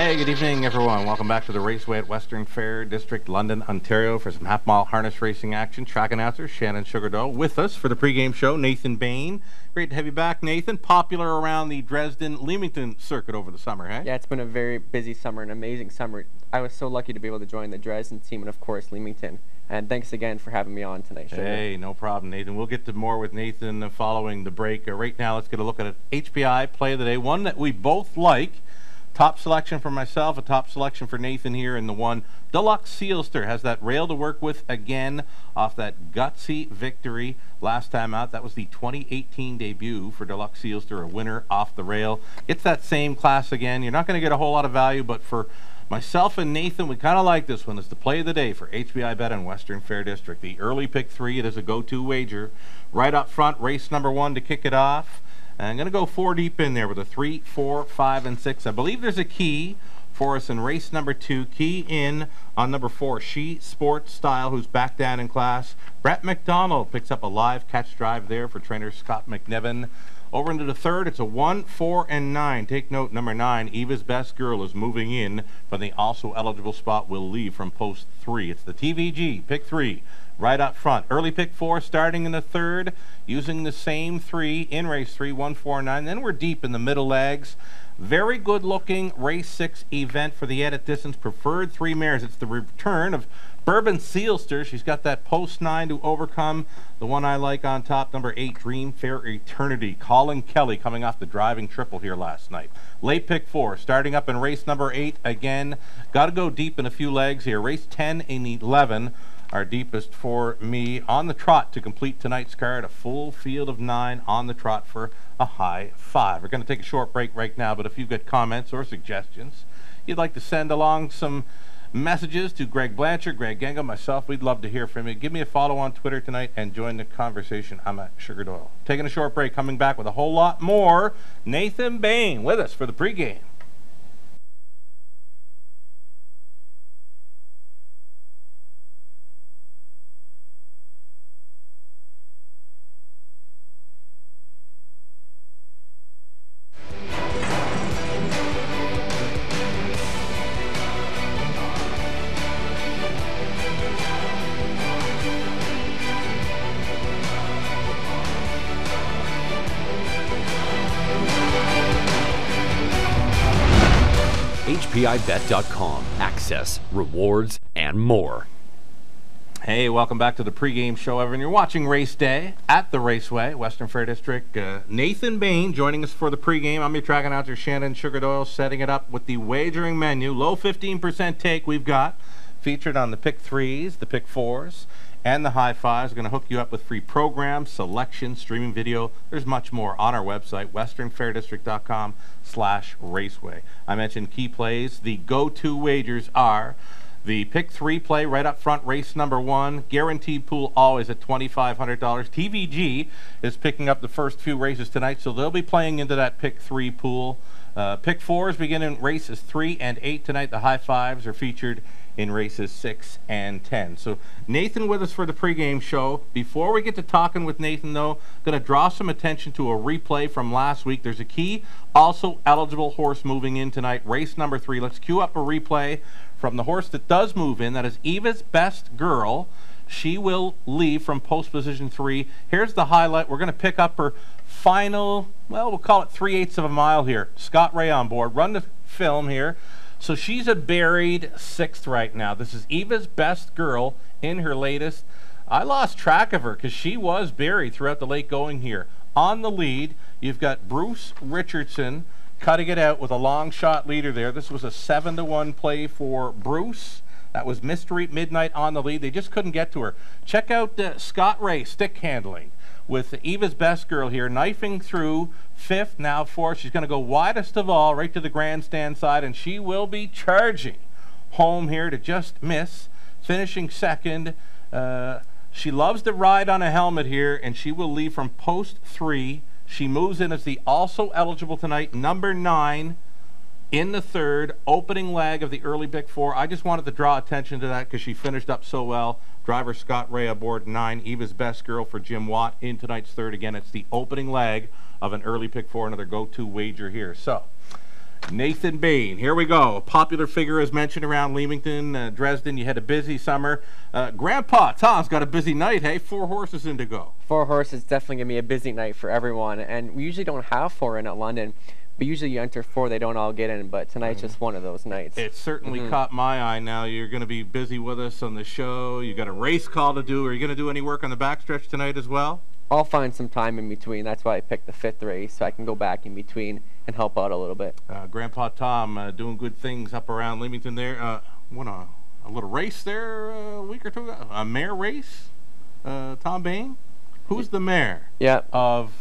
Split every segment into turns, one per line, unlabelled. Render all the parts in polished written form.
Hey, good evening, everyone. Welcome back to the Raceway at Western Fair District, London, Ontario, for some half-mile harness racing action. Track announcer Shannon Doyle with us for the pregame show. Nathan Bain. Great to have you back, Nathan. Popular around the Dresden-Leamington circuit over the summer, hey?
Yeah, it's been a very busy summer, an amazing summer. I was so lucky to be able to join the Dresden team and, of course, Leamington. And thanks again for having me on tonight, Sugar.
Hey, no problem, Nathan. We'll get to more with Nathan following the break. Right now, let's get a look at an HPI play of the day, one that we both like. Top selection for myself, a top selection for Nathan here in the one. Deluxe Sealster has that rail to work with again off that gutsy victory last time out. That was the 2018 debut for Deluxe Sealster, a winner off the rail. It's that same class again. You're not going to get a whole lot of value, but for myself and Nathan, we kind of like this one. It's the play of the day for HPI Bet and Western Fair District. The early pick 3, it is a go-to wager. Right up front, race number 1 to kick it off. I'm going to go 4 deep in there with a 3, 4, 5, and 6. I believe there's a key for us in race number 2. Key in on number 4, She Sports Style, who's back down in class. Brett McDonald picks up a live catch drive there for trainer Scott McNevin. Over into the third, it's a 1, 4, and 9. Take note, number 9, Eva's Best Girl, is moving in from the also eligible spot. Will leave from post 3. It's the TVG, pick 3. Right up front. Early pick 4 starting in the third, using the same 3 in race 3, 1, 4, 9. Then we're deep in the middle legs. Very good looking race 6 event for the edit distance. Preferred 3 mares. It's the return of Bourbon Sealster. She's got that post 9 to overcome. The one I like on top, number 8, Dream Fair Eternity. Colin Kelly coming off the driving triple here last night. Late pick 4, starting up in race number 8 again. Got to go deep in a few legs here. Race 10 and 11. Our deepest for me on the trot to complete tonight's card. A full field of 9 on the trot for a high 5. We're going to take a short break right now, but if you've got comments or suggestions, you'd like to send along some messages to Greg Blanchard, Greg Genga, myself, we'd love to hear from you. Give me a follow on Twitter tonight and join the conversation. I'm at Sugar Doyle. Taking a short break, coming back with a whole lot more. Nathan Bain with us for the pregame.
HPIBet.com. Access, rewards, and more.
Hey, welcome back to the pregame show, everyone. You're watching Race Day at the Raceway, Western Fair District. Nathan Bain joining us for the pregame. I'm your track announcer, Shannon Doyle, setting it up with the wagering menu. Low 15% take we've got featured on the pick 3s, the pick 4s, and the high 5s. We're going to hook you up with free programs, selection, streaming video. There's much more on our website, westernfairdistrict.com/raceway. I mentioned key plays. The go-to wagers are the pick 3 play right up front, race number 1. Guaranteed pool always at $2,500. TVG is picking up the first few races tonight, so they'll be playing into that pick 3 pool. Pick 4s begin in races 3 and 8 tonight. The high 5s are featured in races 6 and 10. So Nathan with us for the pregame show. Before we get to talking with Nathan, though, going to draw some attention to a replay from last week. There's a key, also eligible horse moving in tonight, race number 3. Let's cue up a replay from the horse that does move in. That is Eva's Best Girl. She will leave from post position 3. Here's the highlight. We're going to pick up her final, well, we'll call it 3/8 of a mile here. Scott Ray on board. Run the film here. So she's a buried 6th right now. This is Eva's Best Girl in her latest. I lost track of her because she was buried throughout the late going here. On the lead, you've got Bruce Richardson cutting it out with a long shot leader there. This was a 7-1 play for Bruce. That was Mystery Midnight on the lead. They just couldn't get to her. Check out Scott Ray stick handling with Eva's Best Girl here, knifing through 5th, now 4th. She's going to go widest of all, right to the grandstand side, and she will be charging home here to just miss, finishing 2nd. She loves to ride on a helmet here, and she will leave from post 3. She moves in as the also eligible tonight, number 9, in the 3rd, opening leg of the early pick 4. I just wanted to draw attention to that because she finished up so well. Driver Scott Ray aboard 9, Eva's Best Girl for Jim Watt in tonight's 3rd. Again, it's the opening leg of an early pick 4, another go-to wager here. So, Nathan Bain. Here we go. A popular figure as mentioned around Leamington, Dresden. You had a busy summer. Grandpa Tom's got a busy night, hey? 4 horses in to go.
4 horses, definitely going to be a busy night for everyone. And we usually don't have 4 in at London. But usually you enter 4, they don't all get in. But tonight's just one of those nights.
It certainly caught my eye. Now you're going to be busy with us on the show. You got a race call to do. Are you going to do any work on the backstretch tonight as well?
I'll find some time in between. That's why I picked the 5th race, so I can go back in between and help out a little bit.
Grandpa Tom doing good things up around Leamington there. Won a little race there a week or two ago. A mare race? Tom Bain? Who's the mare?
Yeah.
Of,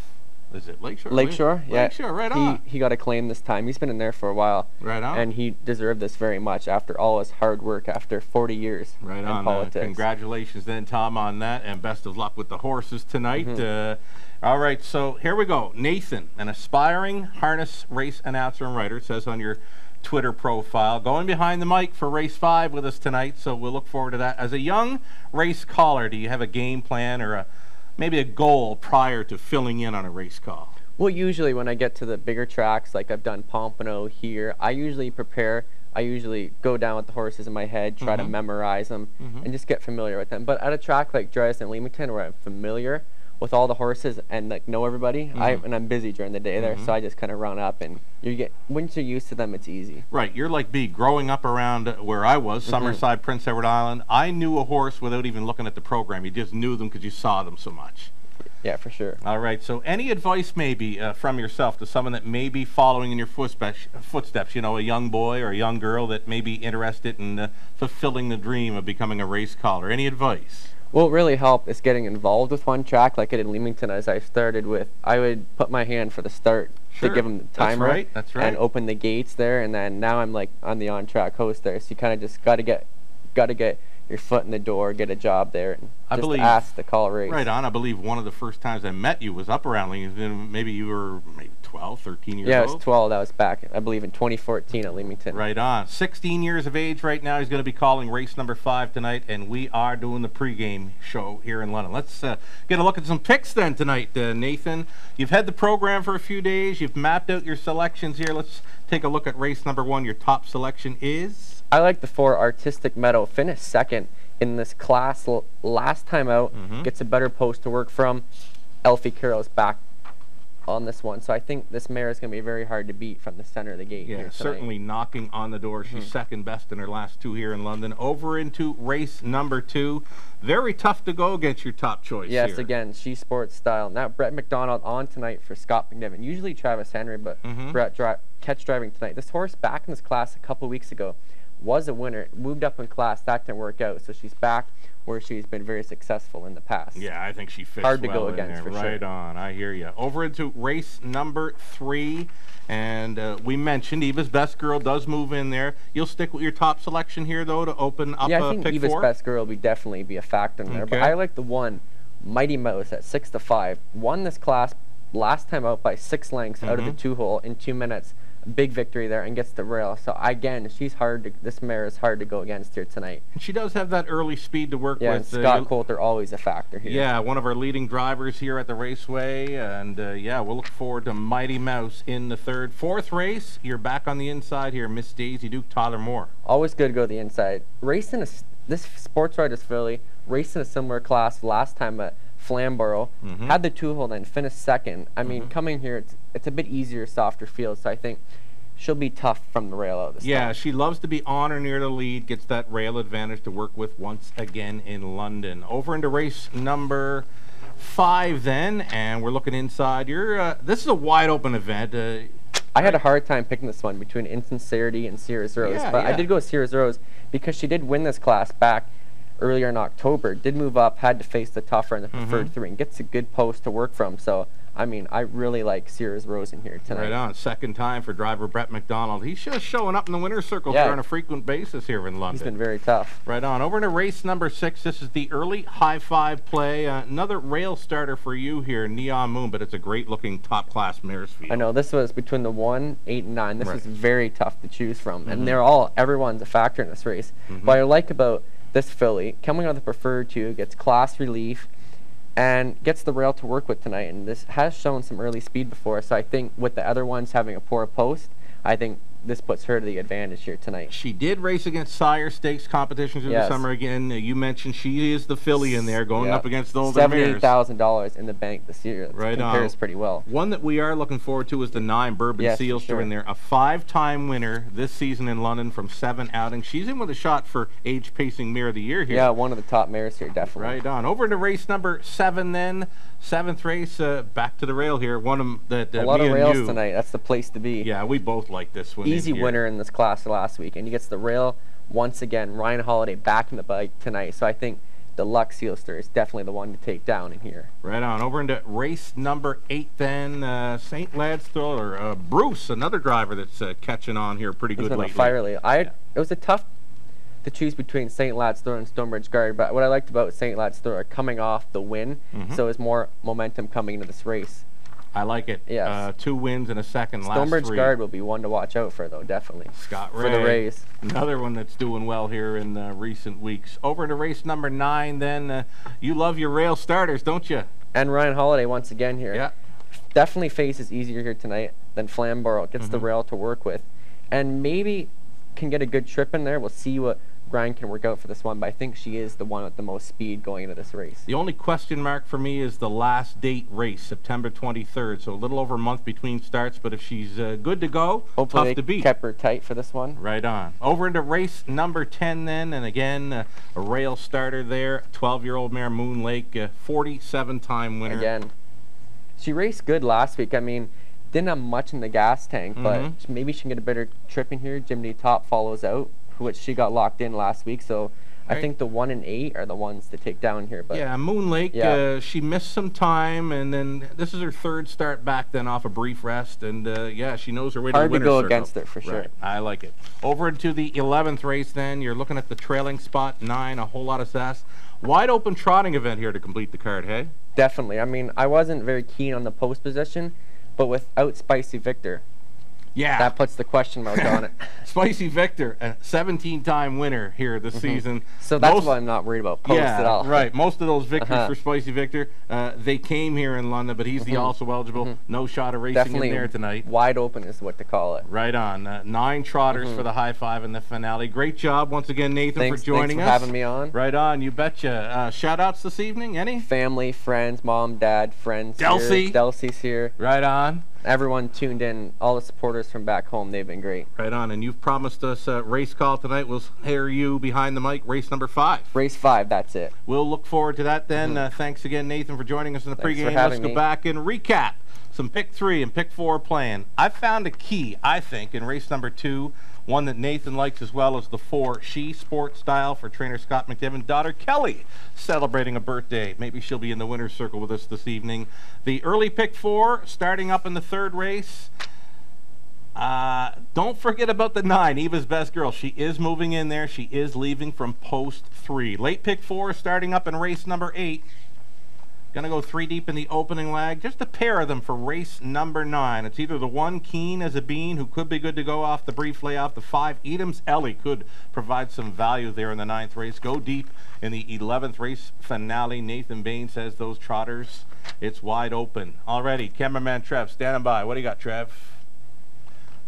is it Lakeshore?
Lakeshore, yeah.
Lakeshore, right on.
He got a claim this time. He's been in there for a while.
Right on.
And he deserved this very much after all his hard work after 40 years
right
in
on.
politics.
Congratulations then, Tom, on that, and best of luck with the horses tonight. All right, so here we go. Nathan, an aspiring harness race announcer and writer, it says on your Twitter profile, going behind the mic for race 5 with us tonight, so we'll look forward to that. As a young race caller, do you have a game plan or maybe a goal prior to filling in on a race call?
Well, usually when I get to the bigger tracks, like I've done Pompano here, I usually prepare. I usually go down with the horses in my head, try to memorize them, and just get familiar with them. But at a track like Dresden and Leamington, where I'm familiar with all the horses and like know everybody, and I'm busy during the day there, so I just kind of run up, and once you're used to them, it's easy. Right,
you're like me, growing up around where I was, Summerside, Prince Edward Island. I knew a horse without even looking at the program. You just knew them because you saw them so much.
Yeah, for sure.
All right, so any advice maybe from yourself to someone that may be following in your footsteps, you know, a young boy or a young girl that may be interested in fulfilling the dream of becoming a race caller? Any advice?
What really helped is getting involved with one track, like I did in Leamington as I started with. I would put my hand for the start to give them the timer.
That's right.
And open the gates there, and then now I'm like on the on-track host there, so you kind of just got to get your foot in the door, get a job there, and ask to call a race.
Right on. I believe one of the first times I met you was up around Leamington. Maybe you were 12, 13 years old?
Yeah, I was 12. That was back, I believe, in 2014 at Leamington.
Right on. 16 years of age right now. He's going to be calling race number 5 tonight, and we are doing the pregame show here in London. Let's get a look at some picks then tonight, Nathan. You've had the program for a few days. You've mapped out your selections here. Let's take a look at race number 1. Your top selection is?
I like the 4 Artistic Meadow. Finished second in this class last time out. Gets a better post to work from. Elfie Carroll's back on this one, so I think this mare is going to be very hard to beat from the center of the gate.
Yeah, certainly knocking on the door. She's second best in her last 2 here in London. Over into race number 2. Very tough to go against your top choice.
Yes,
here.
Again, She Sports Style. Now Brett McDonald on tonight for Scott McNiven. Usually Travis Henry, but Brett catch driving tonight. This horse back in this class a couple weeks ago was a winner, moved up in class, that didn't work out, so she's back where she's been very successful in the past.
Yeah, I think she fits
hard to
well
go
in
against
there.
for
Right
sure.
on, I hear you. Over into race number 3, and we mentioned Eva's Best Girl does move in there. You'll stick with your top selection here, though, to open up
yeah, I think
pick
Eva's
4?
Best Girl will definitely be a factor in there, but I like the 1 Mighty Mouse at 6-5. Won this class last time out by 6 lengths out of the 2-hole in 2 minutes. Big victory there, and gets the rail. So again, this mare is hard to go against here tonight.
And she does have that early speed to work with.
And Scott Coulter always a factor here.
Yeah, one of our leading drivers here at the Raceway, and yeah, we'll look forward to Mighty Mouse in the 3rd. 4th race, you're back on the inside here, Miss Daisy Duke, Tyler Moore.
Always good to go to the inside. Racing this Sports Riders filly, racing a similar class last time at Flamborough, had the 2-hole, then finished second. I mean, coming here, it's a bit easier, softer field, so I think she'll be tough from the rail out this time.
She loves to be on or near the lead, gets that rail advantage to work with once again in London. Over into race number 5 then, and we're looking inside. This is a wide open event.
I had a hard time picking this one between Insincerity and Sears Rose, but I did go with Sears Rose because she did win this class back earlier in October, did move up, had to face the tougher and the preferred 3, and gets a good post to work from. So, I mean, I really like Sears Rose in here tonight.
Right on. Second time for driver Brett McDonald. He's just showing up in the winner's circle here on a frequent basis here in London.
He's been very tough.
Right on. Over to race number 6. This is the early high-five play. Another rail starter for you here, Neon Moon, but it's a great-looking top-class mares field.
I know. This was between the 1, 8, and 9. This is very tough to choose from, and everyone's a factor in this race. What I like about this filly, coming on the preferred 2, gets class relief and gets the rail to work with tonight, and this has shown some early speed before, so I think with the other ones having a poor post, I think this puts her to the advantage here tonight.
She did race against Sire Stakes competitions in the summer again. You mentioned she is the filly in there going up against the older mares.
$78,000 in the bank this year. That compares pretty well.
One that we are looking forward to is the 9 Bourbon Sealster in there. A 5-time winner this season in London from 7 outings. She's in with a shot for age pacing mare of the year here.
Yeah, one of the top mares here, definitely.
Right on. Over into race number 7 then. 7th race, back to the rail here. One of them that
a lot of rails tonight. That's the place to be.
Yeah, we both like this one.
Easy winner in this class last week, and he gets the rail once again. Ryan Holiday back in the bike tonight, so I think the Lux Sealster is definitely the one to take down in here.
Right on. Over into race number 8 then. St. Lad's Thriller. Bruce, another driver that's catching on here pretty good lately.
He's been a fire lately. It was a tough to choose between St. Lad's Thriller and Stonebridge Guard, but what I liked about St. Lad's Thriller coming off the win, so there's more momentum coming into this race.
I like it.
Yes.
2 wins and a second last 3.
Stonebridge Guard will be one to watch out for, though, definitely.
Scott Ray.
For the Rays.
Another one that's doing well here in recent weeks. Over to race number 9 then. You love your rail starters, don't you?
And Ryan Holiday once again here.
Yeah.
Definitely faces easier here tonight than Flamborough. Gets the rail to work with. And maybe can get a good trip in there. We'll see what Ryan can work out for this one, but I think she is the one with the most speed going into this race.
The only question mark for me is the last date race, September 23rd, so a little over a month between starts, but if she's good to go,
hopefully
tough to beat.
Kept her tight for this one.
Right on. Over into race number 10 then, and again, a rail starter there, 12-year-old mare Moon Lake, 47-time winner.
Again, she raced good last week. I mean, didn't have much in the gas tank, but maybe she can get a better trip in here. Jimmy Top follows out, which she got locked in last week, so I think the 1 and 8 are the ones to take down here. But
yeah, Moon Lake, she missed some time, and then this is her 3rd start back then off a brief rest, and yeah, she knows her way to the winner's circle.
Hard to go against her for sure.
I like it. Over into the 11th race then, you're looking at the trailing spot 9, a whole lot of sass. Wide open trotting event here to complete the card, hey?
Definitely. I mean, I wasn't very keen on the post position, but without Spicy Victor, that puts the question mark on it.
Spicy Victor, a 17-time winner here this season.
So that's why I'm not worried about post at all.
Right. Most of those victories for Spicy Victor, they came here in London, but he's the also eligible. No shot of racing
Definitely
in there tonight.
Wide open is what to call it.
Right on. 9 trotters for the high 5 in the finale. Great job once again, Nathan, for joining us.
Thanks for having me on.
Right on. You betcha. Shout-outs this evening? Any?
Family, friends, mom, dad, friends.
Delcy.
Delcy's here.
Right on.
Everyone tuned in. All the supporters from back home, they've been great.
Right on. And you've promised us a race call tonight. We'll hear you behind the mic, race number 5.
Race 5, that's it.
We'll look forward to that then. Thanks again, Nathan, for joining us in the pregame. Let's go back and recap some pick 3 and pick 4 playing. I found a key, I think, in race number 2. One that Nathan likes as well as the 4 She Sport Style for trainer Scott McDevitt. Daughter Kelly celebrating a birthday. Maybe she'll be in the winner's circle with us this evening. The early pick 4 starting up in the 3rd race. Don't forget about the 9, Eva's Best Girl. She is moving in there. She is leaving from post 3. Late pick 4 starting up in race number 8. Going to go 3 deep in the opening leg. Just a pair of them for race number 9. It's either the 1 Keen as a Bean, who could be good to go off the brief layoff. The 5 Edam's Ellie could provide some value there in the 9th race. Go deep in the 11th race finale. Nathan Bain says those trotters, it's wide open. Already, cameraman Trev standing by. What do you got, Trev?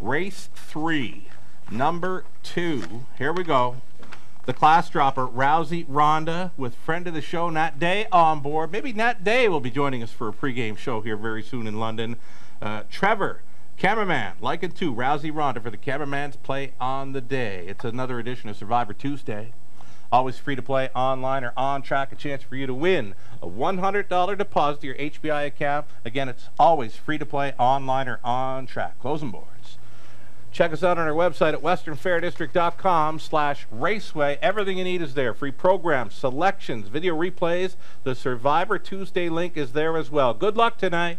Race 3, number 2. Here we go. The class dropper, Rousey Rhonda, with friend of the show, Nat Day, on board. Maybe Nat Day will be joining us for a pregame show here very soon in London. Trevor, cameraman, like it too, Rousey Rhonda for the cameraman's play on the day. It's another edition of Survivor Tuesday. Always free to play online or on track. A chance for you to win a $100 deposit to your HBI account. Again, it's always free to play online or on track. Closing boards. Check us out on our website at westernfairdistrict.com/raceway. Everything you need is there. Free programs, selections, video replays. The Survivor Tuesday link is there as well. Good luck tonight.